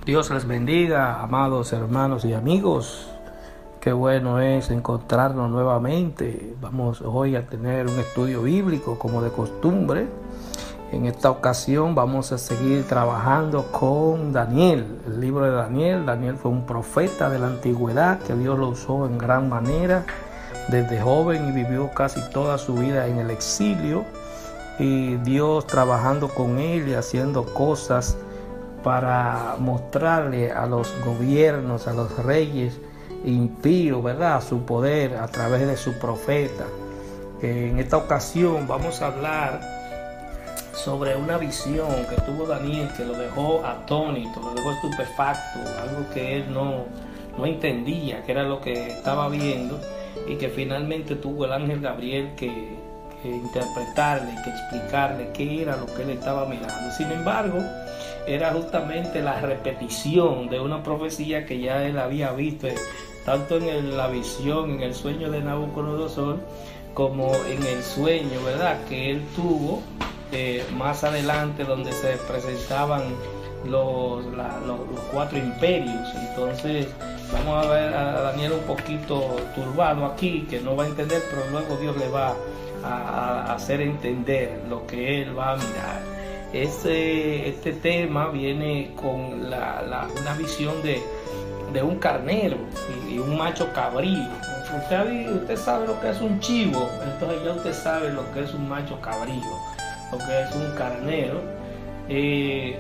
Dios les bendiga, amados hermanos y amigos. Qué bueno es encontrarnos nuevamente. Vamos hoy a tener un estudio bíblico como de costumbre. En esta ocasión vamos a seguir trabajando con Daniel, el libro de Daniel. Daniel fue un profeta de la antigüedad que Dios lo usó en gran manera desde joven y vivió casi toda su vida en el exilio. Y Dios trabajando con él y haciendo cosas para mostrarle a los gobiernos, a los reyes impíos, ¿verdad?, su poder a través de su profeta. En esta ocasión vamos a hablar sobre una visión que tuvo Daniel que lo dejó atónito, lo dejó estupefacto, algo que él no entendía, que era lo que estaba viendo, y que finalmente tuvo el ángel Gabriel que interpretarle, que explicarle qué era lo que él estaba mirando. Sin embargo, era justamente la repetición de una profecía que ya él había visto, tanto en la visión, en el sueño de Nabucodonosor, como en el sueño, ¿verdad?, que él tuvo más adelante, donde se presentaban los cuatro imperios. Entonces vamos a ver a Daniel un poquito turbado aquí, que no va a entender, pero luego Dios le va a hacer entender lo que él va a mirar. Este tema viene con una visión de un carnero y un macho cabrío. Usted sabe lo que es un chivo, entonces ya usted sabe lo que es un macho cabrío, lo que es un carnero. El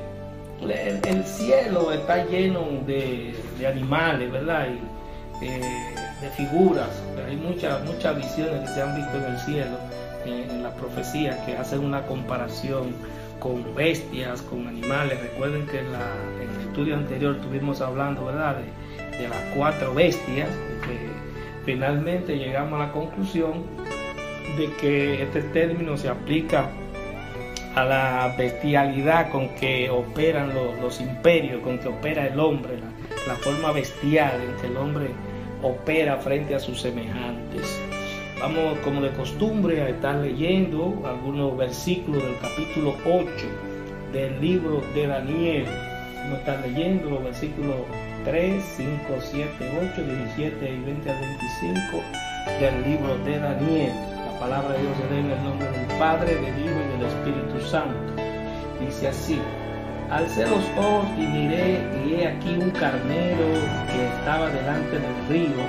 cielo está lleno de animales, ¿verdad? Y de figuras. Hay muchas visiones que se han visto en el cielo, en la profecía, que hacen una comparación con bestias, con animales. Recuerden que en el estudio anterior estuvimos hablando, ¿verdad?, de las cuatro bestias, que finalmente llegamos a la conclusión de que este término se aplica a la bestialidad con que operan los imperios, con que opera el hombre, la forma bestial en que el hombre opera frente a sus semejantes. Vamos, como de costumbre, a estar leyendo algunos versículos del capítulo 8 del libro de Daniel. Vamos a estar leyendo los versículos 3, 5, 7, 8, 17 y 20 al 25 del libro de Daniel. La palabra de Dios se lee en el nombre del Padre, del Hijo y del Espíritu Santo. Dice así: alcé los ojos y miré, y he aquí un carnero que estaba delante del río,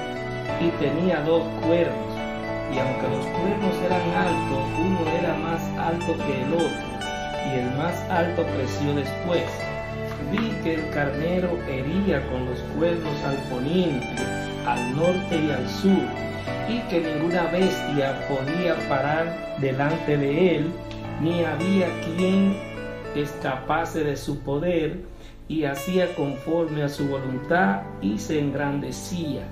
y tenía dos cuernos, y aunque los cuernos eran altos, uno era más alto que el otro, y el más alto creció después. Vi que el carnero hería con los cuernos al poniente, al norte y al sur, y que ninguna bestia podía parar delante de él, ni había quien escapase de su poder, y hacía conforme a su voluntad y se engrandecía.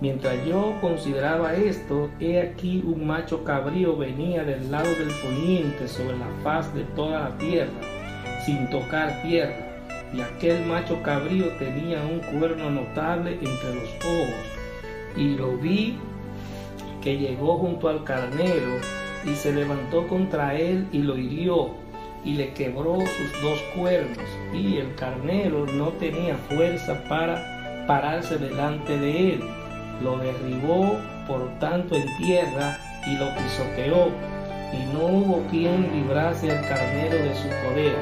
Mientras yo consideraba esto, he aquí un macho cabrío venía del lado del poniente sobre la faz de toda la tierra, sin tocar tierra, y aquel macho cabrío tenía un cuerno notable entre los ojos, y lo vi que llegó junto al carnero, y se levantó contra él y lo hirió, y le quebró sus dos cuernos, y el carnero no tenía fuerza para pararse delante de él. Lo derribó por tanto en tierra y lo pisoteó, y no hubo quien librase al carnero de su poder.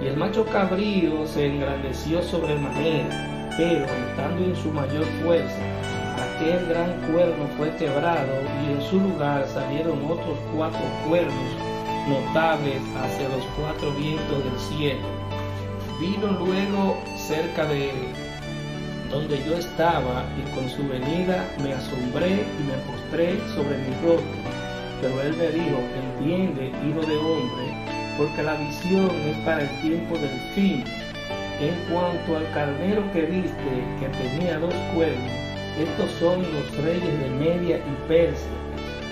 Y el macho cabrío se engrandeció sobremanera, pero estando en su mayor fuerza, aquel gran cuerno fue quebrado, y en su lugar salieron otros cuatro cuernos notables hacia los cuatro vientos del cielo. Vino luego cerca de donde yo estaba, y con su venida me asombré y me postré sobre mi rostro. Pero él me dijo: entiende, hijo de hombre, porque la visión es para el tiempo del fin. En cuanto al carnero que viste, que tenía dos cuernos, estos son los reyes de Media y Persia.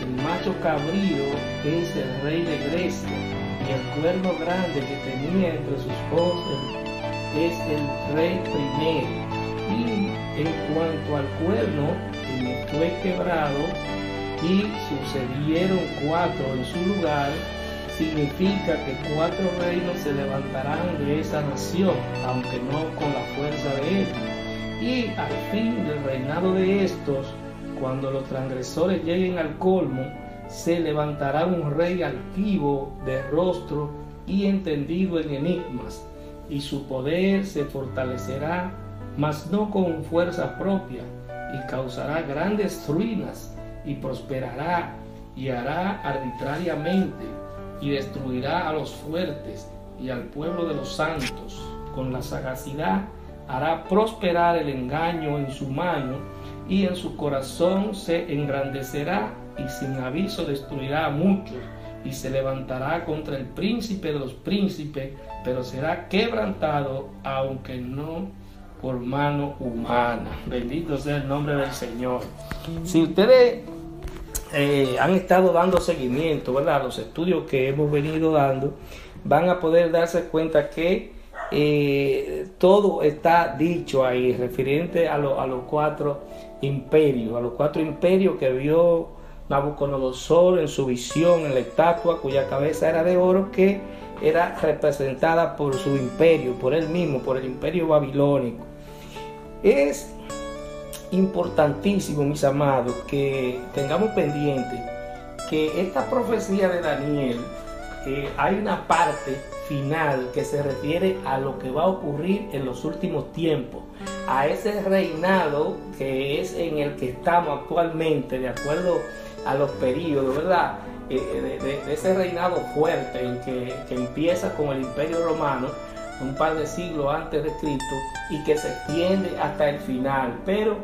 El macho cabrío es el rey de Grecia, y el cuerno grande que tenía entre sus ojos es el rey primero. Y en cuanto al cuerno que me fue quebrado, y sucedieron cuatro en su lugar, significa que 4 reinos se levantarán de esa nación, aunque no con la fuerza de él. Y al fin del reinado de estos, cuando los transgresores lleguen al colmo, se levantará un rey altivo de rostro y entendido en enigmas, y su poder se fortalecerá, mas no con fuerza propia, y causará grandes ruinas, y prosperará, y hará arbitrariamente, y destruirá a los fuertes y al pueblo de los santos. Con la sagacidad hará prosperar el engaño en su mano, y en su corazón se engrandecerá, y sin aviso destruirá a muchos, y se levantará contra el príncipe de los príncipes, pero será quebrantado, aunque no por mano humana. Bendito sea el nombre del Señor. Si ustedes han estado dando seguimiento, ¿verdad?, a los estudios que hemos venido dando, van a poder darse cuenta que todo está dicho ahí referente a los 4 imperios, que vio Nabucodonosor en su visión en la estatua cuya cabeza era de oro, que era representada por su imperio, por él mismo, por el imperio babilónico. Es importantísimo, mis amados, que tengamos pendiente que esta profecía de Daniel, hay una parte final que se refiere a lo que va a ocurrir en los últimos tiempos, a ese reinado que es en el que estamos actualmente, de acuerdo a los periodos, ¿verdad? De ese reinado fuerte en que empieza con el Imperio Romano un par de siglos antes de Cristo y que se extiende hasta el final. Pero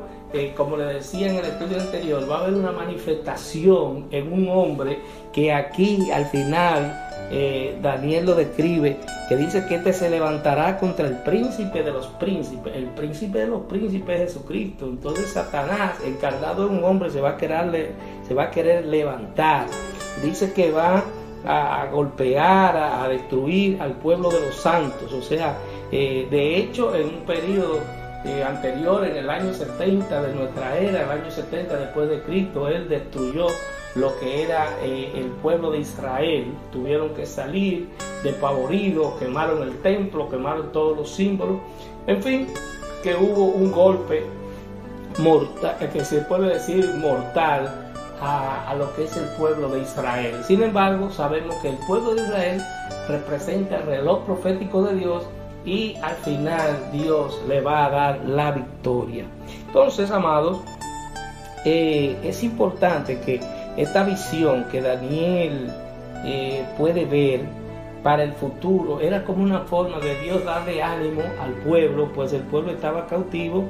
como le decía en el estudio anterior, va a haber una manifestación en un hombre que aquí al final Daniel lo describe, que dice que se levantará contra el príncipe de los príncipes. El príncipe de los príncipes es Jesucristo. Entonces Satanás, encarnado en un hombre, se va a querer levantar. Dice que va a golpear, a destruir al pueblo de los santos. O sea, de hecho, en un periodo anterior, en el año 70 de nuestra era, el año 70 después de Cristo, él destruyó lo que era el pueblo de Israel. Tuvieron que salir despavoridos, quemaron el templo, quemaron todos los símbolos. En fin, que hubo un golpe mortal, que se puede decir mortal, a lo que es el pueblo de Israel. Sin embargo, sabemos que el pueblo de Israel representa el reloj profético de Dios, y al final Dios le va a dar la victoria. Entonces, amados, es importante que esta visión que Daniel puede ver para el futuro era como una forma de Dios darle ánimo al pueblo, pues el pueblo estaba cautivo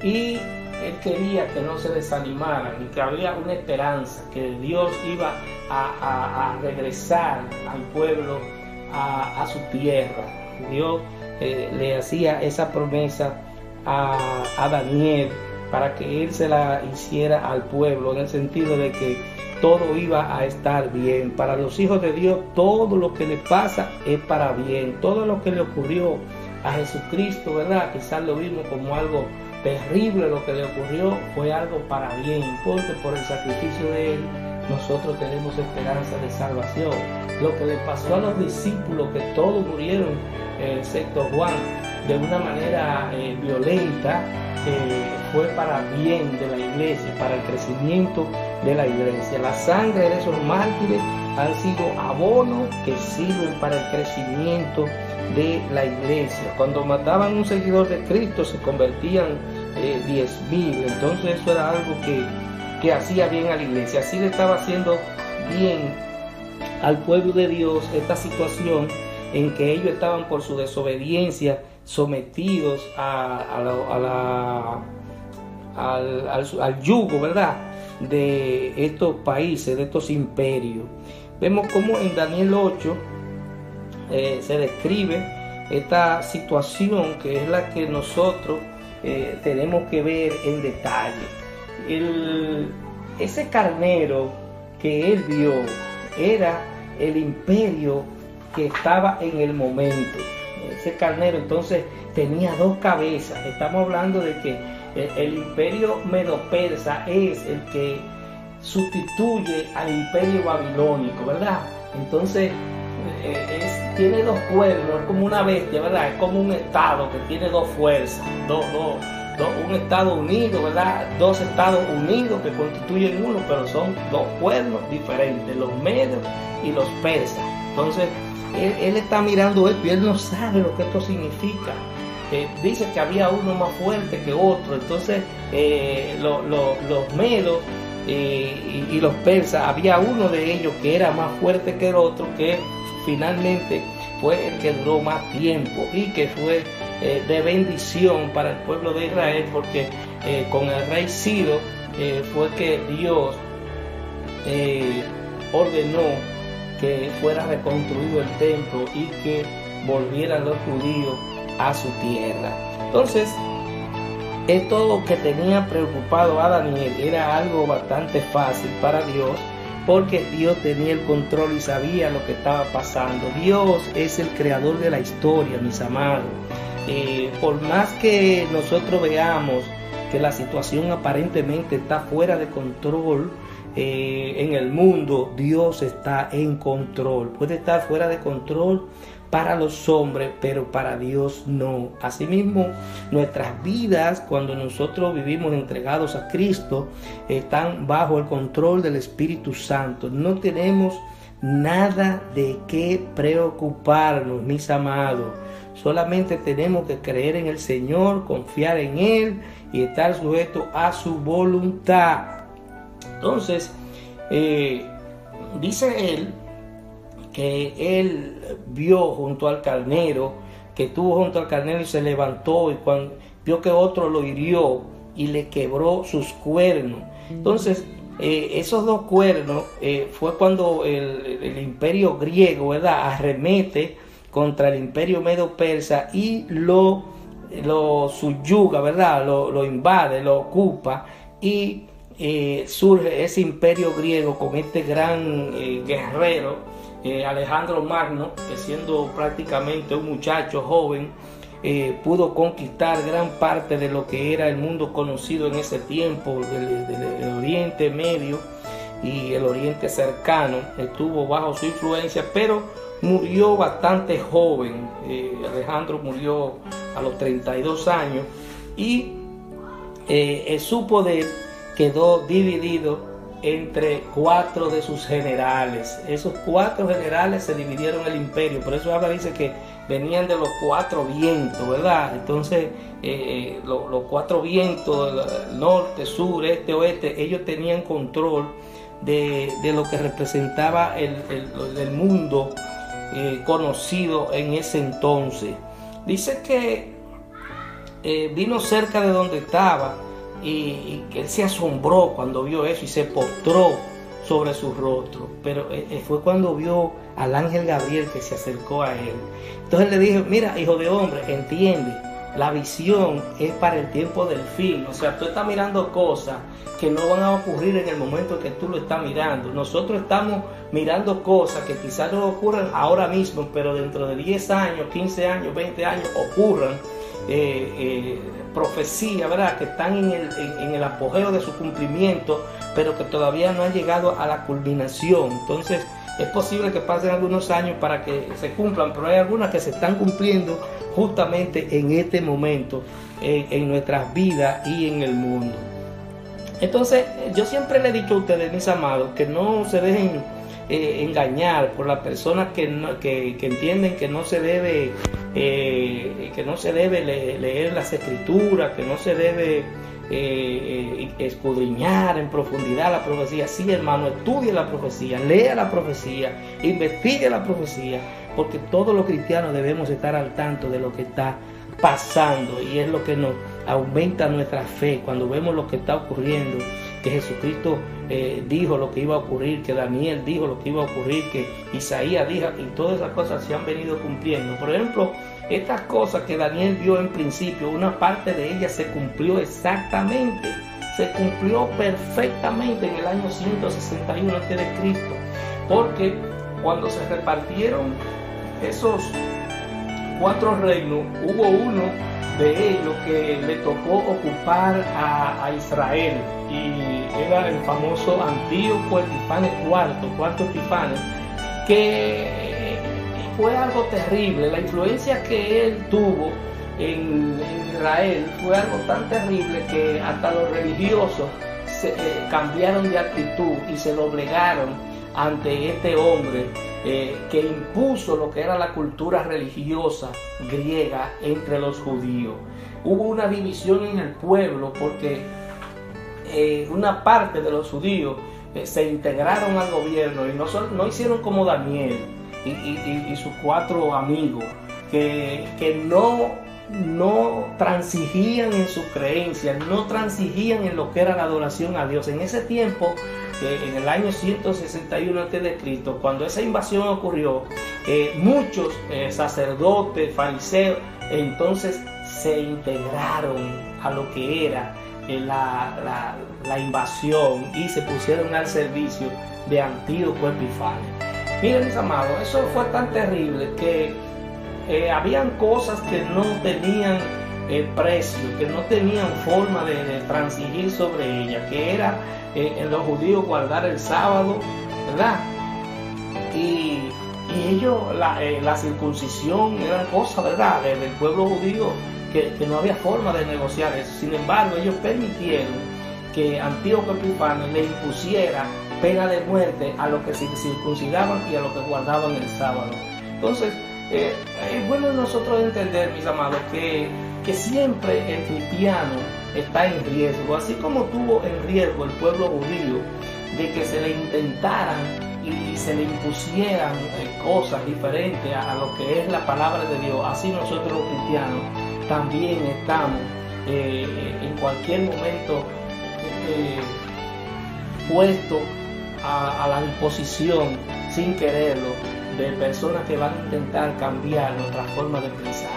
y él quería que no se desanimaran y que había una esperanza, que Dios iba a regresar al pueblo a su tierra. Dios le hacía esa promesa a Daniel para que él se la hiciera al pueblo, en el sentido de que todo iba a estar bien. Para los hijos de Dios, todo lo que le pasa es para bien. Todo lo que le ocurrió a Jesucristo, ¿verdad? Quizás lo vimos como algo terrible, lo que le ocurrió fue algo para bien, porque por el sacrificio de él nosotros tenemos esperanza de salvación. Lo que le pasó a los discípulos, que todos murieron, excepto Juan, de una manera violenta, fue para bien de la iglesia, para el crecimiento de la iglesia. La sangre de esos mártires han sido abonos que sirven para el crecimiento de la iglesia. Cuando mataban un seguidor de Cristo se convertían 10,000. Entonces eso era algo que hacía bien a la iglesia. Así le estaba haciendo bien al pueblo de Dios esta situación en que ellos estaban por su desobediencia sometidos al yugo, ¿verdad?, de estos países, de estos imperios. Vemos cómo en Daniel 8 se describe esta situación, que es la que nosotros tenemos que ver en detalle. Ese carnero que él vio era el imperio que estaba en el momento. Ese carnero entonces tenía 2 cabezas. Estamos hablando de que el imperio medo-persa es el que sustituye al imperio babilónico, ¿verdad? Entonces tiene dos cuernos, es como una bestia, ¿verdad? Es como un estado que tiene dos fuerzas, un estado unido, ¿verdad? Dos estados unidos que constituyen uno, pero son dos pueblos diferentes, los medios y los persas. Entonces, él está mirando esto y él no sabe lo que esto significa. Dice que había uno más fuerte que otro, entonces los medos y los persas, había uno de ellos que era más fuerte que el otro, que finalmente fue el que duró más tiempo y que fue de bendición para el pueblo de Israel, porque con el rey Ciro fue que Dios ordenó que fuera reconstruido el templo y que volvieran los judíos a su tierra. Entonces, esto que tenía preocupado a Daniel era algo bastante fácil para Dios, porque Dios tenía el control y sabía lo que estaba pasando. Dios es el creador de la historia, mis amados. Por más que nosotros veamos que la situación aparentemente está fuera de control en el mundo, Dios está en control. Puede estar fuera de control para los hombres, pero para Dios no. Asimismo, nuestras vidas, cuando nosotros vivimos entregados a Cristo, están bajo el control del Espíritu Santo. No tenemos nada de qué preocuparnos, mis amados. Solamente tenemos que creer en el Señor, confiar en Él y estar sujetos a su voluntad. Entonces, dice él que él vio junto al carnero, que estuvo junto al carnero y se levantó, y cuando vio que otro lo hirió y le quebró sus cuernos. Entonces, esos dos cuernos fue cuando el imperio griego, ¿verdad?, arremete contra el imperio medo-persa y lo subyuga, ¿verdad?, lo invade, lo ocupa, y surge ese imperio griego con este gran guerrero, Alejandro Magno, que siendo prácticamente un muchacho joven, pudo conquistar gran parte de lo que era el mundo conocido en ese tiempo, del Oriente Medio y el Oriente Cercano. Estuvo bajo su influencia, pero murió bastante joven. Alejandro murió a los 32 años y su poder quedó dividido entre 4 de sus generales. Esos 4 generales se dividieron el imperio, por eso habla, dice que venían de los 4 vientos, ¿verdad? Entonces los 4 vientos, norte, sur, este, oeste, ellos tenían control de lo que representaba el mundo conocido en ese entonces. Dice que vino cerca de donde estaba y que él se asombró cuando vio eso y se postró sobre su rostro, pero fue cuando vio al ángel Gabriel que se acercó a él. Entonces le dijo: mira, hijo de hombre, entiende, la visión es para el tiempo del fin. O sea, tú estás mirando cosas que no van a ocurrir en el momento que tú lo estás mirando. Nosotros estamos mirando cosas que quizás no ocurran ahora mismo, pero dentro de 10 años, 15 años, 20 años ocurran. Profecías, ¿verdad?, que están en el apogeo de su cumplimiento, pero que todavía no han llegado a la culminación. Entonces es posible que pasen algunos años para que se cumplan, pero hay algunas que se están cumpliendo justamente en este momento en nuestras vidas y en el mundo. Entonces yo siempre le he dicho a ustedes, mis amados, que no se dejen engañar por las personas que entienden que no se debe leer las escrituras, que no se debe escudriñar en profundidad la profecía. Sí, hermano, estudie la profecía, lea la profecía, investigue la profecía, porque todos los cristianos debemos estar al tanto de lo que está pasando, y es lo que nos aumenta nuestra fe cuando vemos lo que está ocurriendo, que Jesucristo dijo lo que iba a ocurrir, que Daniel dijo lo que iba a ocurrir, que Isaías dijo, y todas esas cosas se han venido cumpliendo. Por ejemplo, estas cosas que Daniel vio en principio, una parte de ellas se cumplió exactamente, se cumplió perfectamente en el año 161 a.C., porque cuando se repartieron esos 4 reinos, hubo uno de ellos que le tocó ocupar a Israel, y era el famoso Antíoco Epifanes IV, cuarto Epifanes, que fue algo terrible. La influencia que él tuvo en Israel fue algo tan terrible que hasta los religiosos cambiaron de actitud y se doblegaron ante este hombre que impuso lo que era la cultura religiosa griega entre los judíos. Hubo una división en el pueblo porque una parte de los judíos se integraron al gobierno y no hicieron como Daniel y sus 4 amigos que no transigían en sus creencias, no transigían en lo que era la adoración a Dios. En ese tiempo, en el año 161 a.C., cuando esa invasión ocurrió, muchos sacerdotes, fariseos, entonces se integraron a lo que era la invasión y se pusieron al servicio de Antíoco Epifanes. Miren, mis amados, eso fue tan terrible que habían cosas que no tenían precio, que no tenían forma de transigir sobre ellas, que era en los judíos guardar el sábado, ¿verdad? Y ellos, la circuncisión eran cosas, ¿verdad?, del pueblo judío, que no había forma de negociar eso. Sin embargo, ellos permitieron que Antíoco Epifanes le impusiera pena de muerte a los que se circuncidaban y a los que guardaban el sábado. Entonces, es bueno nosotros entender, mis amados, que siempre el cristiano está en riesgo, así como tuvo en riesgo el pueblo judío de que se le intentaran y se le impusieran cosas diferentes a lo que es la palabra de Dios. Así nosotros los cristianos también estamos en cualquier momento puestos a la disposición, sin quererlo, de personas que van a intentar cambiar nuestra forma de pensar.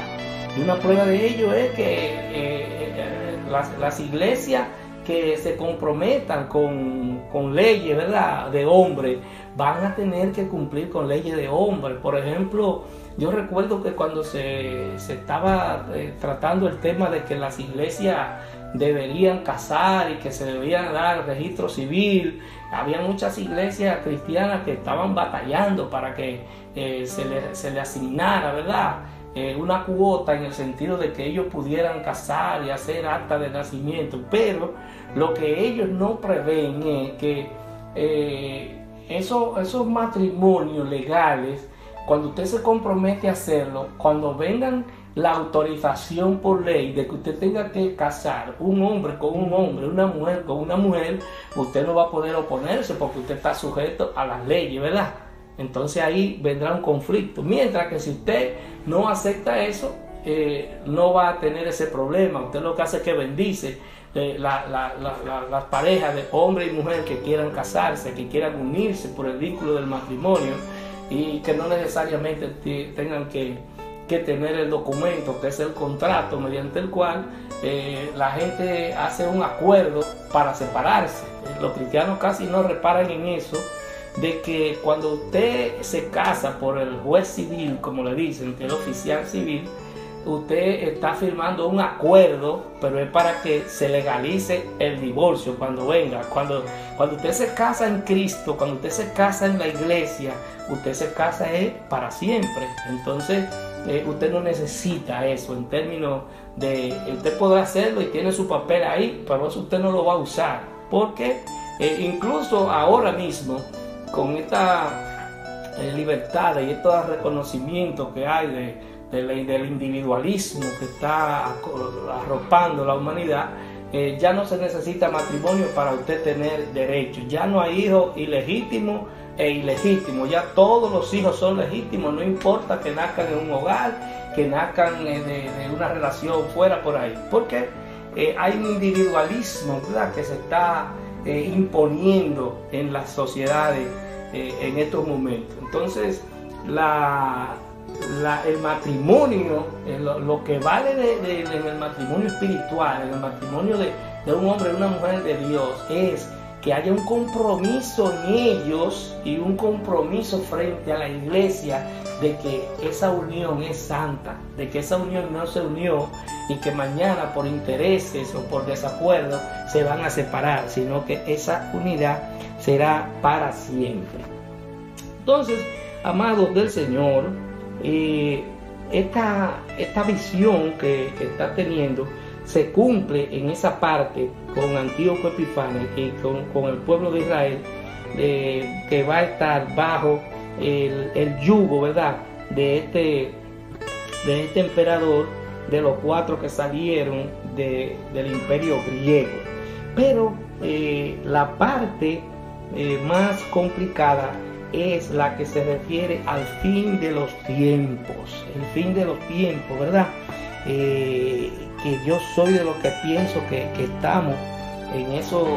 Y una prueba de ello es que las iglesias que se comprometan con leyes, ¿verdad?, de hombre, van a tener que cumplir con leyes de hombre. Por ejemplo, yo recuerdo que cuando se estaba tratando el tema de que las iglesias deberían casar y que se debían dar registro civil, había muchas iglesias cristianas que estaban batallando para que se le asignara, ¿verdad?, una cuota, en el sentido de que ellos pudieran casar y hacer acta de nacimiento. Pero lo que ellos no prevén es que esos matrimonios legales, cuando usted se compromete a hacerlo, cuando vengan la autorización por ley de que usted tenga que casar un hombre con un hombre, una mujer con una mujer, usted no va a poder oponerse porque usted está sujeto a las leyes, ¿verdad? Entonces ahí vendrá un conflicto. Mientras que si usted no acepta eso, no va a tener ese problema. Usted lo que hace es que bendice las parejas de hombre y mujer que quieran casarse, que quieran unirse por el vínculo del matrimonio, y que no necesariamente tengan que tener el documento, que es el contrato mediante el cual la gente hace un acuerdo para separarse. Los cristianos casi no reparan en eso, de que cuando usted se casa por el juez civil, como le dicen, que es el oficial civil, usted está firmando un acuerdo, pero es para que se legalice el divorcio cuando venga. Cuando usted se casa en Cristo, cuando usted se casa en la iglesia, usted se casa para siempre. Entonces usted no necesita eso en términos de, usted podrá hacerlo y tiene su papel ahí, pero eso usted no lo va a usar, porque incluso ahora mismo, con esta libertad y este reconocimiento que hay del individualismo que está arropando la humanidad, ya no se necesita matrimonio para usted tener derechos. Ya no hay hijos ilegítimos e ilegítimos, ya todos los hijos son legítimos, no importa que nazcan en un hogar, que nazcan de una relación fuera por ahí, porque hay un individualismo, ¿verdad?, que se está imponiendo en las sociedades en estos momentos. Entonces el matrimonio, lo que vale en el matrimonio espiritual, en el matrimonio de un hombre y una mujer de Dios, es que haya un compromiso en ellos y un compromiso frente a la iglesia de que esa unión es santa, de que esa unión no se unió y que mañana por intereses o por desacuerdo se van a separar, sino que esa unidad será para siempre. Entonces, amados del Señor, esta visión que está teniendo se cumple en esa parte con Antíoco Epifanes y con el pueblo de Israel, que va a estar bajo el yugo, ¿verdad?, de este emperador, de los 4 que salieron del imperio griego. Pero la parte más complicada es la que se refiere al fin de los tiempos, el fin de los tiempos, ¿verdad? Que yo soy de los que pienso que estamos en estos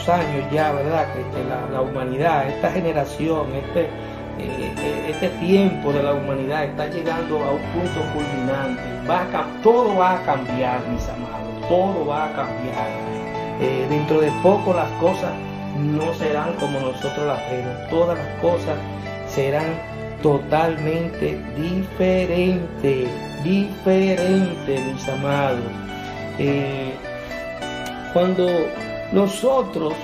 años ya, ¿verdad? Que la humanidad, esta generación, este tiempo de la humanidad está llegando a un punto culminante. Todo va a cambiar, mis amados, todo va a cambiar. Dentro de poco las cosas no serán como nosotros las vemos, todas las cosas serán totalmente diferentes, mis amados. Cuando nosotros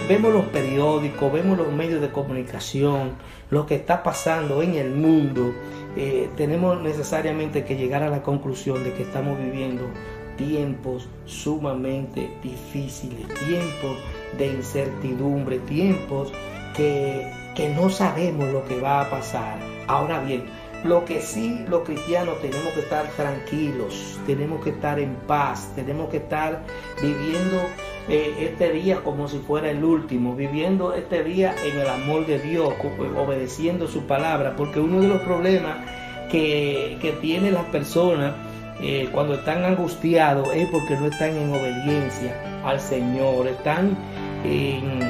vemos los periódicos, vemos los medios de comunicación, lo que está pasando en el mundo, tenemos necesariamente que llegar a la conclusión de que estamos viviendo tiempos sumamente difíciles, tiempos de incertidumbre, tiempos que no sabemos lo que va a pasar. Ahora bien, lo que sí los cristianos tenemos que estar tranquilos, tenemos que estar en paz, tenemos que estar viviendo este día como si fuera el último, viviendo este día en el amor de Dios, obedeciendo su palabra, porque uno de los problemas que tienen las personas cuando están angustiados es porque no están en obediencia al Señor, están en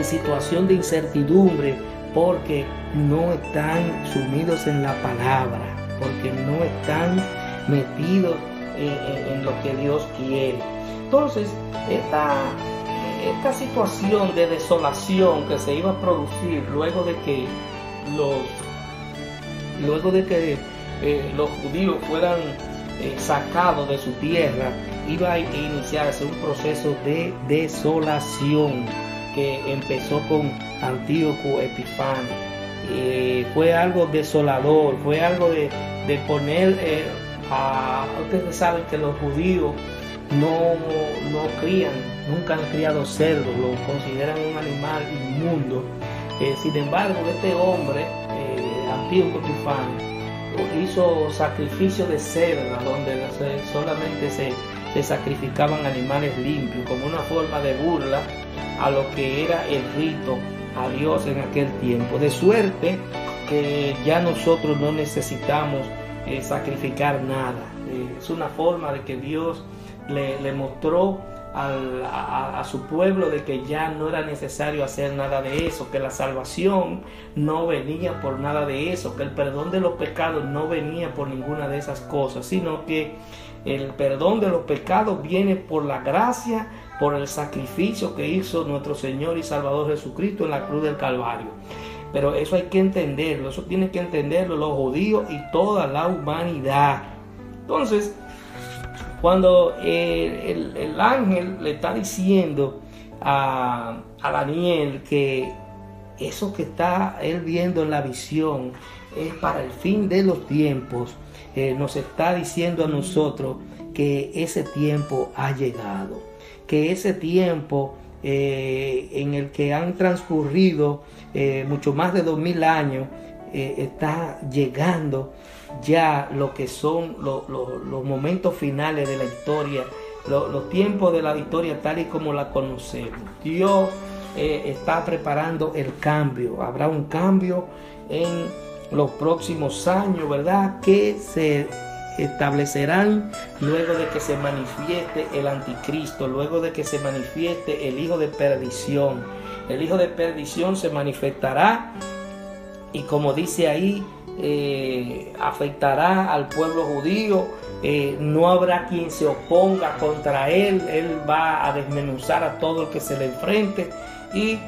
situación de incertidumbre porque no están sumidos en la palabra, porque no están metidos en lo que Dios quiere. Entonces, esta situación de desolación que se iba a producir luego de que los judíos fueran sacados de su tierra, iba a iniciarse un proceso de desolación que empezó con Antíoco Epifanes. Fue algo desolador, fue algo de poner ustedes saben que los judíos no crían, nunca han criado cerdo, lo consideran un animal inmundo. Sin embargo, este hombre, Antíoco Epifanes, hizo sacrificio de cerda, donde solamente se sacrificaban animales limpios, como una forma de burla a lo que era el rito a Dios en aquel tiempo. De suerte que ya nosotros no necesitamos sacrificar nada. Es una forma de que Dios le mostró a su pueblo de que ya no era necesario hacer nada de eso, que la salvación no venía por nada de eso, que el perdón de los pecados no venía por ninguna de esas cosas, sino que el perdón de los pecados viene por la gracia, por el sacrificio que hizo nuestro Señor y Salvador Jesucristo en la cruz del Calvario. Pero eso hay que entenderlo, eso tienen que entenderlo los judíos y toda la humanidad. Entonces, cuando el ángel le está diciendo a Daniel que eso que está él viendo en la visión es para el fin de los tiempos, nos está diciendo a nosotros que ese tiempo ha llegado, que ese tiempo en el que han transcurrido mucho más de 2000 años está llegando ya lo que son los momentos finales de la historia, los tiempos de la historia tal y como la conocemos. Dios está preparando el cambio. Habrá un cambio en los próximos años, ¿verdad?, que se establecerán luego de que se manifieste el anticristo, luego de que se manifieste el hijo de perdición. El hijo de perdición se manifestará y, como dice ahí, afectará al pueblo judío. No habrá quien se oponga contra él. Él va a desmenuzar a todo el que se le enfrente y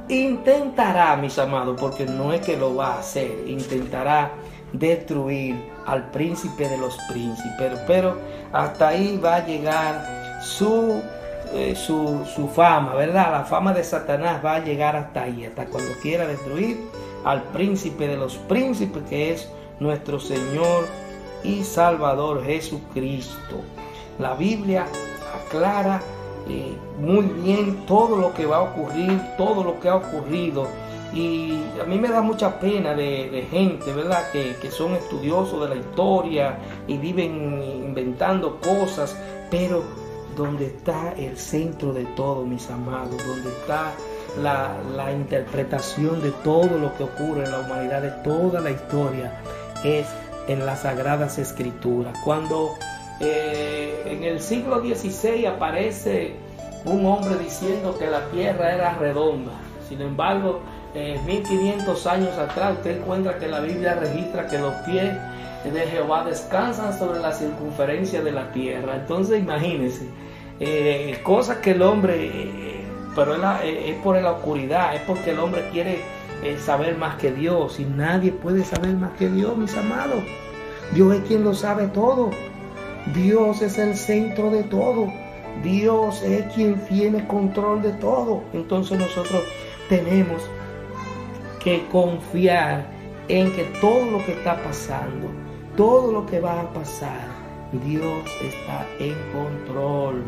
intentará, mis amados, porque no es que lo va a hacer, intentará destruir al príncipe de los príncipes, pero hasta ahí va a llegar su su fama, ¿verdad? La fama de Satanás va a llegar hasta ahí, hasta cuando quiera destruir al príncipe de los príncipes, que es nuestro Señor y Salvador Jesucristo. La Biblia aclara muy bien todo lo que va a ocurrir, todo lo que ha ocurrido. Y a mí me da mucha pena de gente, ¿verdad? Que son estudiosos de la historia y viven inventando cosas, pero donde está el centro de todo, mis amados, donde está la interpretación de todo lo que ocurre en la humanidad, de toda la historia, es en las Sagradas Escrituras. Cuando en el siglo XVI aparece un hombre diciendo que la tierra era redonda, sin embargo, 1500 años atrás usted encuentra que la Biblia registra que los pies de Jehová descansan sobre la circunferencia de la tierra. Entonces imagínense, cosas que el hombre, pero es por la oscuridad, es porque el hombre quiere saber más que Dios, y nadie puede saber más que Dios, mis amados. Dios es quien lo sabe todo. Dios es el centro de todo. Dios es quien tiene control de todo. Entonces nosotros tenemos que confiar en que todo lo que está pasando, todo lo que va a pasar, Dios está en control.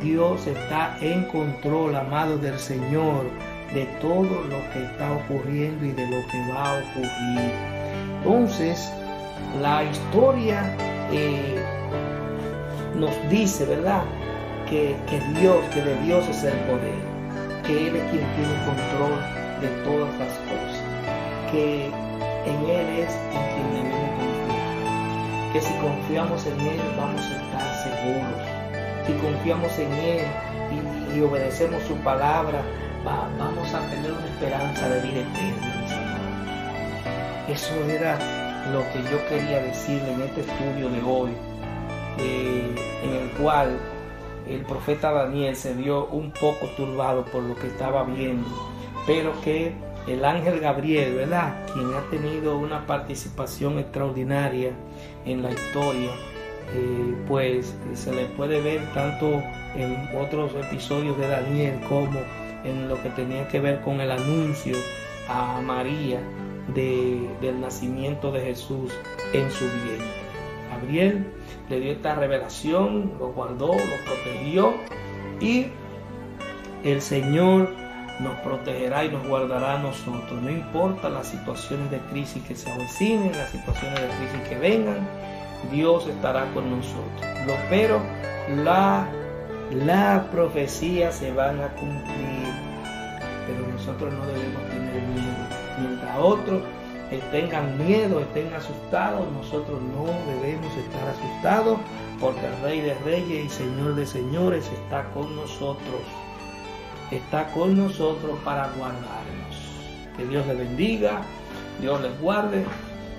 Dios está en control, amado del Señor, de todo lo que está ocurriendo y de lo que va a ocurrir. Entonces, la historia nos dice, ¿verdad?, que de Dios es el poder, que Él es quien tiene control de todas las cosas, que en Él es en quien debemos confiar, que si confiamos en Él vamos a estar seguros, si confiamos en Él y obedecemos su palabra, vamos a tener una esperanza de vida eterna. Eso era lo que yo quería decirle en este estudio de hoy, en el cual el profeta Daniel se vio un poco turbado por lo que estaba viendo, pero que el ángel Gabriel, ¿verdad?, quien ha tenido una participación extraordinaria en la historia, pues se le puede ver tanto en otros episodios de Daniel como en lo que tenía que ver con el anuncio a María del nacimiento de Jesús en su vientre. Gabriel le dio esta revelación, lo guardó, lo protegió, y el Señor nos protegerá y nos guardará a nosotros. No importa las situaciones de crisis que se avecinen, las situaciones de crisis que vengan, Dios estará con nosotros. Pero las profecías se van a cumplir, pero nosotros no debemos tener miedo. Mientras otros tengan miedo, estén asustados, nosotros no debemos estar asustados, porque el Rey de Reyes y Señor de Señores está con nosotros. Está con nosotros para guardarnos. Que Dios les bendiga, Dios les guarde,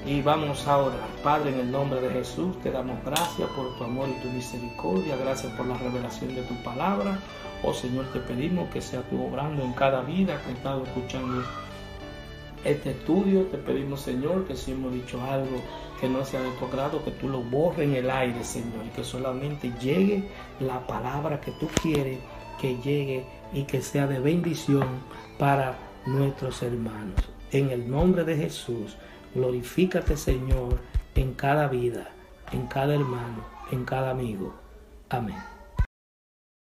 y vamos a orar. Padre, en el nombre de Jesús, te damos gracias por tu amor y tu misericordia. Gracias por la revelación de tu palabra. Oh Señor, te pedimos que sea tú obrando en cada vida que ha estado escuchando este estudio. Te pedimos, Señor, que si hemos dicho algo que no sea de tu agrado, que tú lo borres en el aire, Señor, y que solamente llegue la palabra que tú quieres que llegue y que sea de bendición para nuestros hermanos. En el nombre de Jesús, glorifícate, Señor, en cada vida, en cada hermano, en cada amigo. Amén.